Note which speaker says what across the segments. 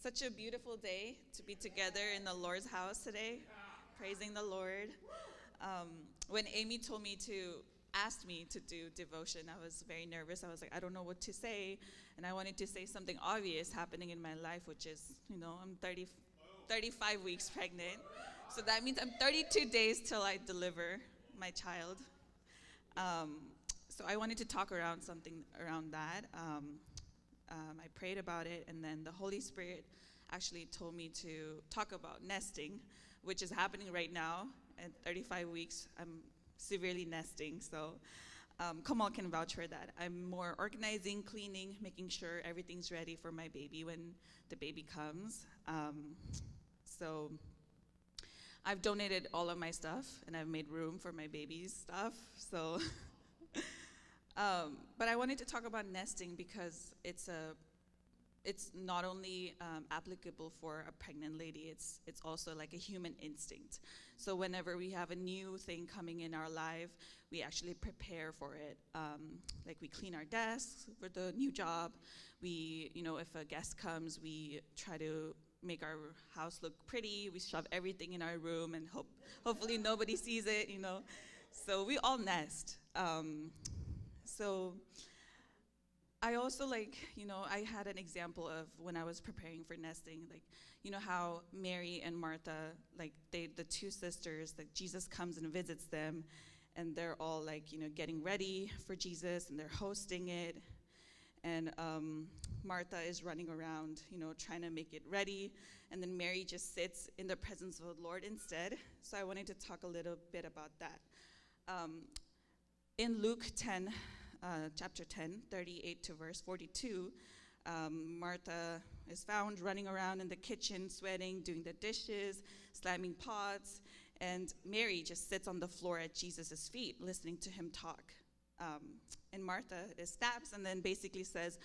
Speaker 1: such a beautiful day to be together in the Lord's house today, praising the Lord. When Amy told me to asked me to do devotion, I was very nervous. I was like, I don't know what to say, and I wanted to say something obvious happening in my life, which is, I'm 35 weeks pregnant. So that means I'm 32 days till I deliver my child. Um, so I wanted to talk around something around that. I prayed about it, and then the Holy Spirit actually told me to talk about nesting, which is happening right now. At 35 weeks, I'm severely nesting, so Kamal can vouch for that. I'm more organizing, cleaning, making sure everything's ready for my baby when the baby comes. So I've donated all of my stuff, and I've made room for my baby's stuff. So, but I wanted to talk about nesting because it's not only applicable for a pregnant lady, it's also like a human instinct. So whenever we have a new thing coming in our life, we actually prepare for it. Like we clean our desks for the new job. We, if a guest comes, we try to make our house look pretty. We shove everything in our room and hopefully nobody sees it, So we all nest. So I also I had an example of when I was preparing for nesting, how Mary and Martha, the two sisters, Jesus comes and visits them, and they're all getting ready for Jesus, and they're hosting it. And Martha is running around, trying to make it ready. And then Mary just sits in the presence of the Lord instead. So I wanted to talk a little bit about that. In Luke 10, chapter 10, 38 to verse 42, Martha is found running around in the kitchen, sweating, doing the dishes, slamming pots. And Mary just sits on the floor at Jesus' feet, listening to him talk. And Martha snaps and then basically says,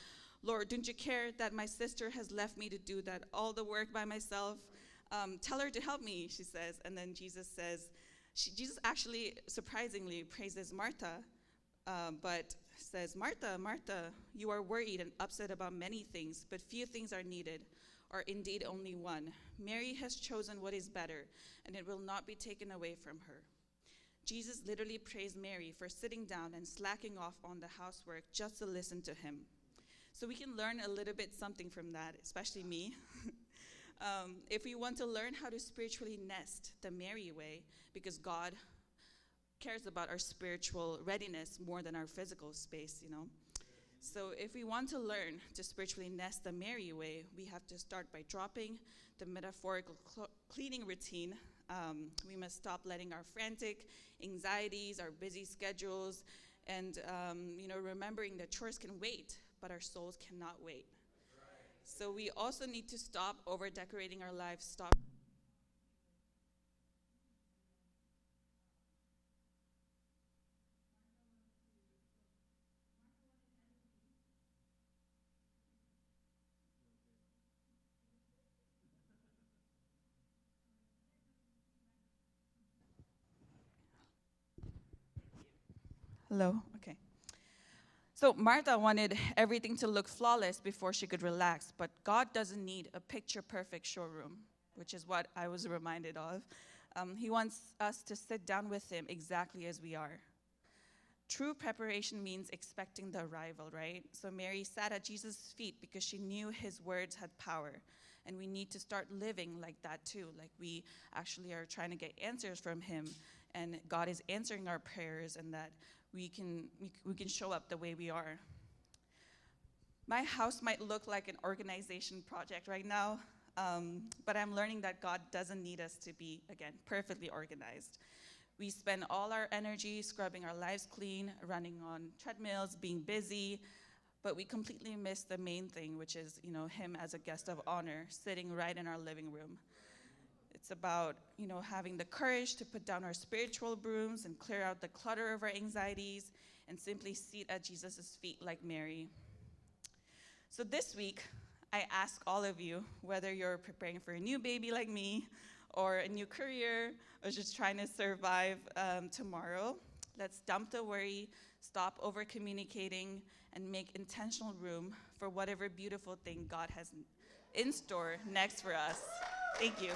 Speaker 1: Lord, don't you care that my sister has left me to do all the work by myself? Tell her to help me, she says. And then Jesus actually surprisingly praises Martha, but says, Martha, Martha, you are worried and upset about many things, but few things are needed, or indeed only one. Mary has chosen what is better, and it will not be taken away from her. Jesus literally praised Mary for sitting down and slacking off on the housework just to listen to him. So we can learn a little bit something from that, especially me. If we want to learn how to spiritually nest the Mary way, because God cares about our spiritual readiness more than our physical space, So if we want to learn to spiritually nest the Mary way, we have to start by dropping the metaphorical cleaning routine. We must stop letting our frantic anxieties, our busy schedules, and remembering that chores can wait, but our souls cannot wait. So we also need to stop over-decorating our lives, Hello, okay. So Martha wanted everything to look flawless before she could relax, but God doesn't need a picture-perfect showroom, which is what I was reminded of. He wants us to sit down with him exactly as we are. True preparation means expecting the arrival, right? So Mary sat at Jesus' feet because she knew his words had power. And we need to start living like that too. Like we actually are trying to get answers from him, and God is answering our prayers, and that we can show up the way we are. My house might look like an organization project right now, but I'm learning that God doesn't need us to be, again, perfectly organized. We spend all our energy scrubbing our lives clean, running on treadmills, being busy, but we completely miss the main thing, which is, him as a guest of honor, sitting right in our living room. It's about, having the courage to put down our spiritual brooms and clear out the clutter of our anxieties and simply sit at Jesus' feet like Mary. So this week, I ask all of you, whether you're preparing for a new baby like me, or a new career, or just trying to survive tomorrow, Let's dump the worry, stop over communicating, and make intentional room for whatever beautiful thing God has in store next for us. Thank you.